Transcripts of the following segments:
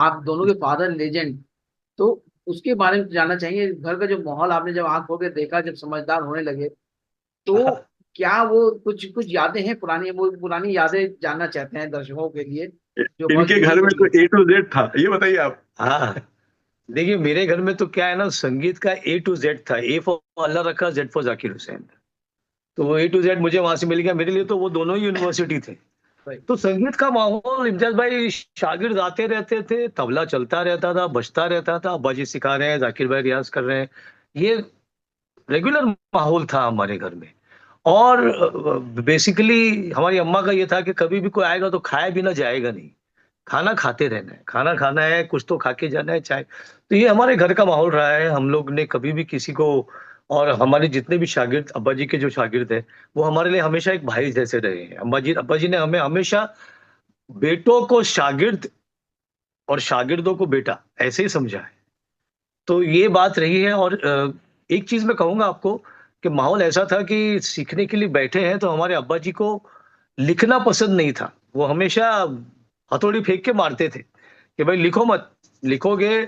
आप दोनों के फादर लेजेंड, तो उसके बारे में जानना चाहिए। घर का जो माहौल आपने जब आंख खोल के देखा, जब समझदार होने लगे, तो क्या वो कुछ कुछ यादें हैं पुरानी, वो पुरानी यादें जानना चाहते हैं दर्शकों के लिए जो बहुत इनके जुड़ी घर में तो होंगी। A to Z था, ये बताइए आप। हाँ, देखिए मेरे घर में तो क्या है ना, संगीत का A to Z था। ए फॉर अल्लाह रखा, जेड फॉर जाकिर हुसैन। तो वो A to Z मुझे वहां से मिल गया। मेरे लिए तो वो दोनों ही यूनिवर्सिटी थे। भाई। तो संगीत का माहौल, इम्तियाज भाई, शागिर्द आते रहते थे, तबला चलता रहता था, बजता रहता था, अब्बा जी सिखा रहे हैं, जाकिर भाई रियाज कर रहे हैं। ये रेगुलर माहौल था हमारे घर में। और बेसिकली हमारी अम्मा का ये था कि कभी भी कोई आएगा तो खाया बिना जाएगा नहीं, खाना खाते रहना है, खाना खाना है, कुछ तो खा के जाना है, चाय। तो ये हमारे घर का माहौल रहा है। हम लोग ने कभी भी किसी को, और हमारे जितने भी शागिर्द, अब्बा जी के जो शागिर्द हैं, वो हमारे लिए हमेशा एक भाई जैसे रहे हैं। अब्बा जी ने हमें हमेशा बेटों को शागिर्द और शागिर्दों को बेटा ऐसे ही समझा है। तो ये बात रही है। और एक चीज मैं कहूंगा आपको कि माहौल ऐसा था कि सीखने के लिए बैठे हैं तो हमारे अब्बा जी को लिखना पसंद नहीं था। वो हमेशा हथौड़ी फेंक के मारते थे कि भाई लिखो मत, लिखोगे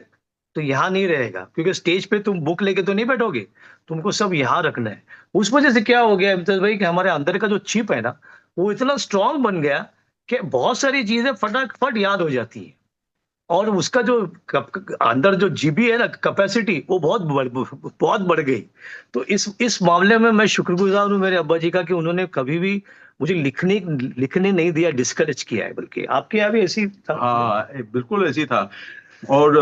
तो यहाँ नहीं रहेगा, क्योंकि स्टेज पे तुम बुक लेके तो नहीं बैठोगे, तुमको सब यहाँ रखना है। उस वजह से क्या हो गया इम्तियाज भाई कि हमारे अंदर का जो चिप है ना, वो इतना स्ट्रांग बन गया कि बहुत सारी चीजें फटाफट याद हो जाती है। और उसका जो अंदर जो जीबी है ना, कैपेसिटी, वो बहुत बढ़ गई। तो इस मामले में मैं शुक्रगुजार हूँ मेरे अब्बा जी का कि उन्होंने कभी भी मुझे लिखने लिखने नहीं दिया, डिस्करेज किया है। बल्कि आपके यहाँ भी ऐसी था? हाँ, बिल्कुल ऐसी था। और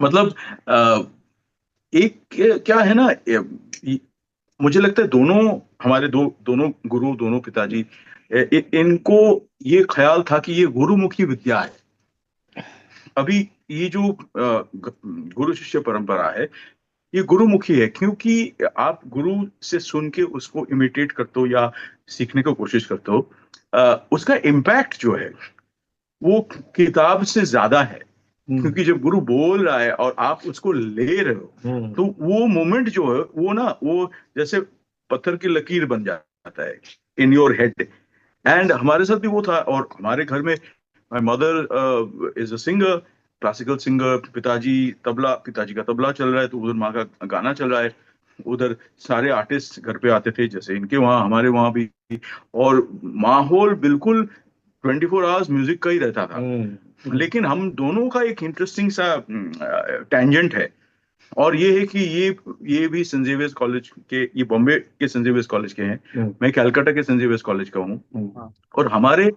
मतलब एक क्या है ना, मुझे लगता है दोनों, हमारे दोनों गुरु, दोनों पिताजी, इनको ये ख्याल था कि ये गुरुमुखी विद्या है। अभी ये जो गुरु शिष्य परंपरा है, ये गुरुमुखी है, क्योंकि आप गुरु से सुन के उसको इमिटेट करते हो या सीखने की कोशिश करते हो, उसका इम्पैक्ट जो है वो किताब से ज्यादा है। हम्म। क्योंकि जब गुरु बोल रहा है और आप उसको ले रहे हो, हम्म। तो वो मोमेंट जो है वो ना, वो जैसे पत्थर की लकीर बन जाता है इन योर हेड। एंड हमारे साथ भी वो था। और हमारे घर में my mother is a singer, classical singer. पिताजी का तबला चल रहा है, तो उधर माँ का गाना चल रहा है। उधर सारे आर्टिस्ट घर पे आते थे, जैसे इनके वहाँ हमारे वहाँ भी। और माहौल बिल्कुल 24 आवर्स म्यूजिक का ही रहता था। हम्म। लेकिन हम दोनों का एक इंटरेस्टिंग सा टेंजेंट है। और ये है कि ये भी सेंट जेवियर्स कॉलेज के, ये बॉम्बे के सेंट जेवियर्स कॉलेज के हैं। हम्म। मैं कलकत्ता के सेंट जेवियर्स कॉलेज का हूँ। हम्म। हाँ। और हमारे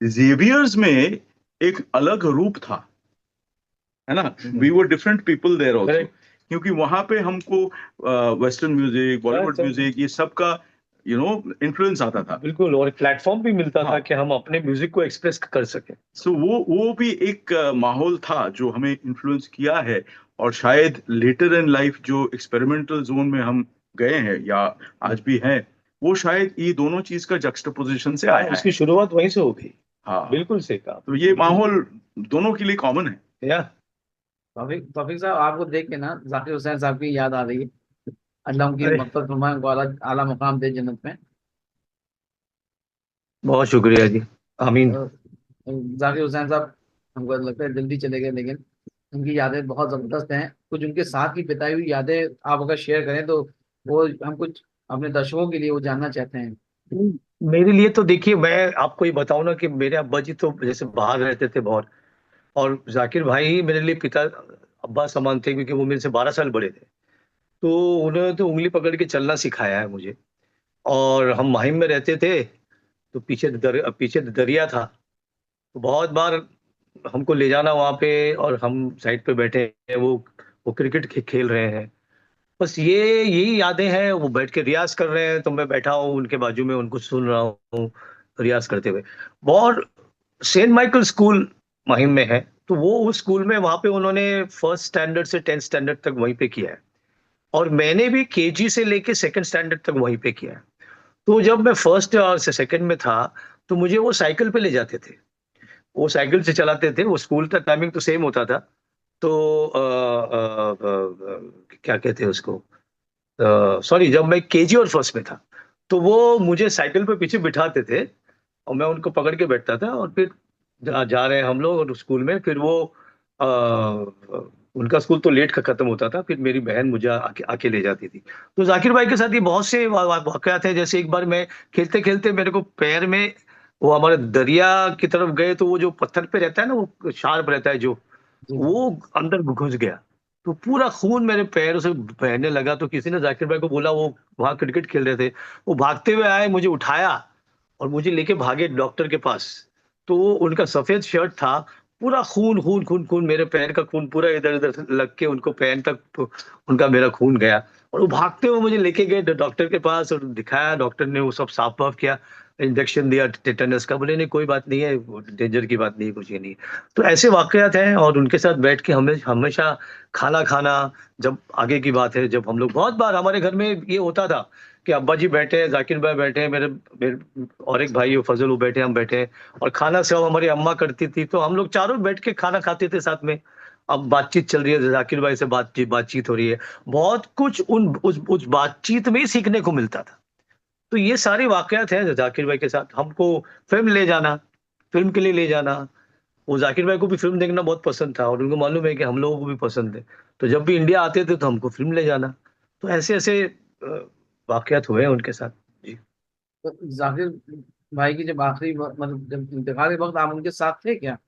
जेवियर्स में एक अलग रूप था, है ना। We were different people there also. Correct. क्योंकि वहां पे हमको वेस्टर्न म्यूजिक, बॉलीवुड म्यूजिक, ये सब का इन्फ्लुएंस आता था। बिल्कुल, और प्लेटफॉर्म भी मिलता था हाँ। कि हम अपने म्यूजिक को एक्सप्रेस कर सके। सो वो भी एक माहौल था जो हमें इन्फ्लुएंस किया है। और शायद लेटर इन लाइफ जो एक्सपेरिमेंटल जोन में हम गए हैं या आज भी हैं, वो शायद ये दोनों चीज का जक्सटापोजिशन से हाँ, आया उसकी है। शुरुआत वहीं से हो गई। हाँ। बिल्कुल सही कहा तो आपने, ये बिल्कुल। माहौल दोनों के लिए कॉमन है। या तौफीक तौफीक साहब, आपको देख के ना जाकिर हुसैन साहब की याद आ रही है। अल्लाह उनकी अरे, मग़फ़िरत फरमाए, उनको आला आला मुकाम दे जन्नत में। बहुत शुक्रिया जी। आमीन। अ, जाकिर हुसैन साहब हमको लगता है जल्दी चले गए, लेकिन उनकी यादें बहुत ज़बरदस्त हैं। कुछ उनके साथ की बिताई हुई यादें आप अगर शेयर करें तो वो हम कुछ अपने दर्शकों के लिए वो जानना चाहते हैं। मेरे लिए तो देखिए, मैं आपको ये बताऊं ना कि मेरे अब्बा जी तो जैसे बाहर रहते थे बहुत। और जाकिर भाई ही मेरे लिए पिता, अब्बा समान थे, क्योंकि वो मेरे से 12 साल बड़े थे। तो उन्होंने तो उंगली पकड़ के चलना सिखाया है मुझे। और हम माहिम में रहते थे, तो पीछे दरिया था। तो बहुत बार हमको ले जाना वहां पे, और हम साइड पे बैठे हैं, वो क्रिकेट खेल रहे हैं। बस यही यादें हैं। वो बैठ के रियाज कर रहे हैं तो मैं बैठा हूँ उनके बाजू में, उनको सुन रहा हूँ रियाज करते हुए। और सेंट माइकल स्कूल महिम में है, तो वो उस स्कूल में, वहां पे उन्होंने फर्स्ट स्टैंडर्ड से 10th स्टैंडर्ड तक वहीं पे किया है। और मैंने भी केजी से लेके सेकंड स्टैंडर्ड तक वहीं पे किया है। तो जब मैं फर्स्ट और सेकंड में था, तो मुझे वो साइकिल पे ले जाते थे, वो साइकिल से चलाते थे। वो स्कूल का टाइमिंग तो सेम होता था। तो क्या कहते हैं उसको, सॉरी, जब मैं केजी और फर्स्ट में था, तो वो मुझे साइकिल पे पीछे बिठाते थे, और मैं उनको पकड़ के बैठता था। और फिर जा रहे हैं हम लोग और स्कूल में, फिर वो आ, उनका स्कूल तो लेट का खत्म होता था, फिर मेरी बहन मुझे आके ले जाती थी। तो जाकिर भाई के साथ ये बहुत से वाकयात हैं। जैसे एक बार मैं खेलते खेलते मेरे को पैर में, वो हमारे दरिया की तरफ गए तो वो जो पत्थर पे रहता है ना, वो शार्प रहता है जो, जी जी। वो अंदर घुस गया। तो पूरा खून मेरे पैरों से बहने लगा। तो किसी ने जाकिर भाई को बोला, वो वहां क्रिकेट खेल रहे थे, वो भागते हुए आए, मुझे उठाया और मुझे लेके भागे डॉक्टर के पास। तो वो उनका सफेद शर्ट था, पूरा खून खून खून खून, मेरे पैर का खून पूरा इधर उधर लग के उनको पैर तक उनका मेरा खून गया। और वो भागते हुए मुझे लेके गए डॉक्टर के पास और दिखाया। डॉक्टर ने वो सब साफ वाफ किया, इंजेक्शन दिया टेटेनस का। बोले नहीं कोई बात नहीं है, डेंजर की बात नहीं है, कुछ ये नहीं है। तो ऐसे वाकयात हैं। और उनके साथ बैठ के हमें हमेशा खाना खाना, जब आगे की बात है, जब हम लोग बहुत बार हमारे घर में ये होता था कि अब्बा जी बैठे हैं, जाकिर भाई बैठे हैं, मेरे और एक भाई फजल वो बैठे हैं, हम बैठे हैं, और खाना सब हमारी अम्मा करती थी, तो हम लोग चारों बैठ के खाना खाते थे साथ में। अब बातचीत चल रही है, जाकिर भाई से बातचीत हो रही है, बहुत कुछ उस बातचीत में ही सीखने को मिलता था। तो ये सारे वाकयात हैं जाकिर भाई के साथ। हमको फिल्म ले जाना, फिल्म के लिए ले जाना, वो जाकिर भाई को भी फिल्म देखना बहुत पसंद था और उनको मालूम है कि हम लोगों को भी पसंद है। तो जब भी इंडिया आते थे तो हमको फिल्म ले जाना। तो ऐसे ऐसे वाकयात हुए हैं उनके साथ। जी। तो जाकिर भाई की जब आखिरी मतलब जब इंतकाल के वक्त आप उनके साथ थे क्या?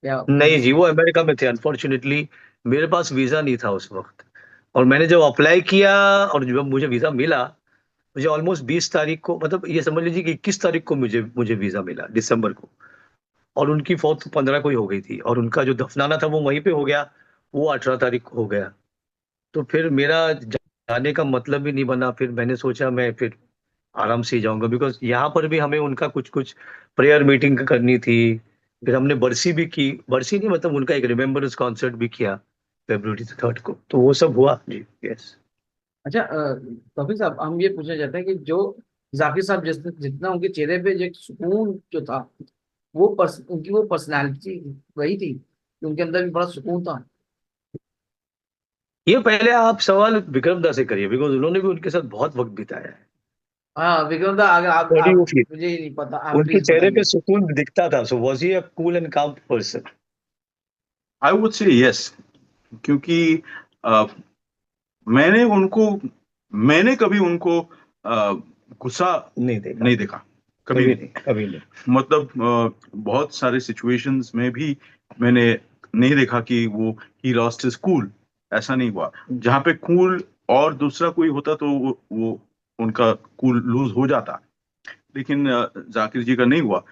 क्या नहीं जी, वो अमेरिका में थे अनफॉर्चुनेटली। मेरे पास वीजा नहीं था उस वक्त। और मैंने जब अप्लाई किया और जब मुझे वीजा मिला, मुझे ऑलमोस्ट 20 तारीख को, मतलब ये समझ लीजिए कि 21 तारीख को मुझे मुझे वीजा मिला, दिसंबर को। और उनकी फौत 15 को ही हो गई थी, और उनका जो दफनाना था वो वहीं पे हो गया, वो 18 तारीख को हो गया। तो फिर मेरा जाने का मतलब ही नहीं बना। फिर मैंने सोचा मैं फिर आराम से ही जाऊंगा, बिकॉज यहाँ पर भी हमें उनका कुछ कुछ प्रेयर मीटिंग करनी थी। फिर हमने बरसी भी की, बरसी नहीं मतलब उनका एक रिमेम्बरेंस कॉन्सर्ट भी किया February 3 को। तो वो सब हुआ जी। यस। अच्छा तौफीक साहब, हम ये पूछना चाहते हैं कि जो जाकिर साहब जितना उनके चेहरे पे जो एक सुकून जो था, उनकी वो पर्सनालिटी वही थी कि उनके अंदर भी बड़ा सुकून था। ये पहले आप सवाल विक्रम दा से करिए, बिकॉज उन्होंने भी उनके साथ बहुत वक्त बिताया है। हाँ विक्रम दा, अगर What do you आप feel? मुझे ही नहीं पता, आप उनके प्लीज चेहरे पे बताइए। सुकून दिखता था। So was he a cool and काम person? I would say yes, क्योंकि अ, मैंने उनको मैंने कभी उनको गुस्सा नहीं देखा, नहीं देखा, कभी कभी नहीं। नहीं, कभी नहीं। मतलब बहुत सारे सिचुएशंस में भी मैंने नहीं देखा कि वो ही लॉस्ट हिज कूल। ऐसा नहीं हुआ। जहाँ पे कूल और दूसरा कोई होता तो वो उनका कूल लूज हो जाता, लेकिन जाकिर जी का नहीं हुआ।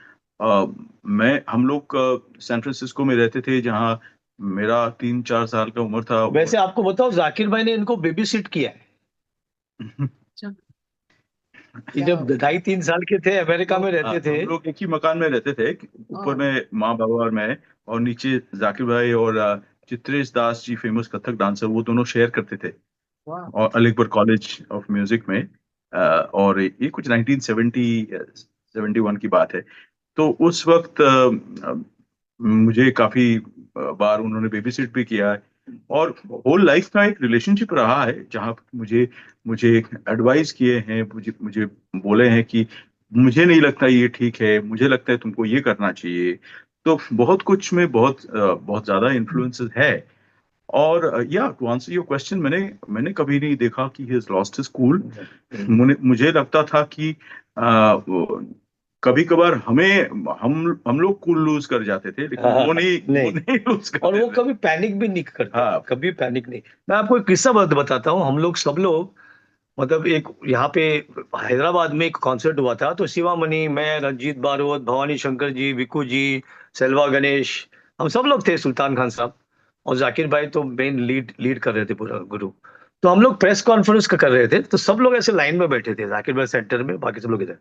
हम लोग सैन फ्रांसिस्को में रहते थे, जहाँ मेरा 3-4 साल का उम्र था। वैसे आपको बताओ, जाकिर भाई ने इनको बेबी सिट किया है। अच्छा, ये क्या? जब 2.5-3 साल के थे, अमेरिका में रहते थे। हम लोग एक ही मकान में रहते थे, ऊपर हाँ। में माँ बाबा और मैं, और नीचे जाकिर भाई और चित्रेश दास जी, फेमस कथक डांसर, वो दोनों शेयर करते थे। वाह। और अलीगढ़ कॉलेज ऑफ म्यूजिक में। और ये कुछ 1971 की बात है। तो उस वक्त मुझे काफी बार उन्होंने बेबी सिट भी किया है। और होल लाइफ का एक रिलेशनशिप रहा है, जहाँ मुझे मुझे एडवाइस किए हैं, मुझे मुझे बोले हैं कि मुझे नहीं लगता ये ठीक है, मुझे लगता है तुमको ये करना चाहिए। तो बहुत कुछ में बहुत ज्यादा इन्फ्लुएंसेस है। और या टू आंसर योर क्वेश्चन, मैंने मैंने कभी नहीं देखा कि he has lost his cool. मुझे लगता था कि कभी कभार हम लोग कूल लूज कर जाते थे, लेकिन वो नहीं, वो नहीं, नहीं लूज और करते वो थे। कभी पैनिक भी नहीं करते थे, हाँ। कभी पैनिक नहीं। मैं आपको एक किस्सा बताता हूँ। हम लोग सब लोग, मतलब एक यहाँ पे हैदराबाद में एक कॉन्सर्ट हुआ था, तो शिवा मणि, मैं, रंजीत बारोत, भवानी शंकर जी, विकू जी, सेल्वा गणेश, हम सब लोग थे, सुल्तान खान साहब, और जाकिर भाई तो मेन लीड लीड कर रहे थे पूरा गुरु। तो हम लोग प्रेस कॉन्फ्रेंस कर रहे थे, तो सब लोग ऐसे लाइन में बैठे थे, जाकिर भाई सेंटर में, बाकी सब लोग इधर।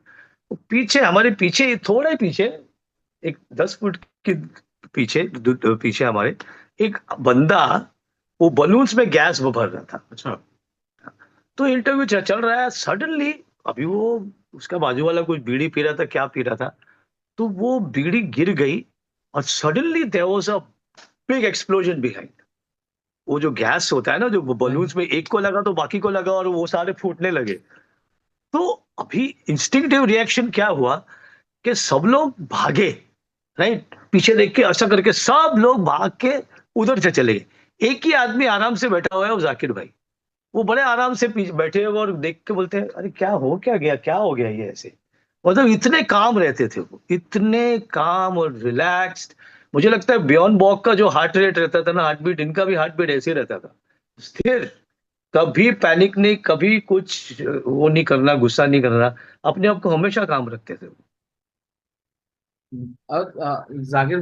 तो पीछे, हमारे पीछे, थोड़ा ही पीछे, एक 10 फुट के पीछे, पीछे हमारे एक बंदा, वो बलून्स में गैस भर रहा था। अच्छा। तो इंटरव्यू चल रहा है, सडनली अभी वो, उसका बाजू वाला कुछ बीड़ी पी रहा था, क्या पी रहा था, तो वो बीड़ी गिर गई, और suddenly there was a big explosion behind. वो जो गैस होता है ना, जो बलून्स में एक को लगा तो बाकी को लगा, और वो सारे फूटने लगे। तो अभी इंस्टिंक्टिव रिएक्शन क्या हुआ कि सब लोग भागे, राइट, पीछे देख के ऐसा करके सब लोग भाग के उधर से चले गए। एक ही आदमी आराम से बैठा हुआ है, वो जाकिर भाई। वो बड़े आराम से पीछे बैठे हुए और देख के बोलते हैं, अरे क्या हो क्या गया, क्या हो गया ये ऐसे। मतलब इतने काम रहते थे वो, इतने काम और रिलैक्स्ड। मुझे लगता है बियॉन्ड बॉक का जो हार्ट रेट रहता था ना, हार्ट बीट, इनका भी हार्ट बीट ऐसे ही रहता था, स्थिर। कभी पैनिक नहीं, कभी कुछ वो नहीं करना, गुस्सा नहीं करना, अपने आप को हमेशा काम रखते थे। और जाकिर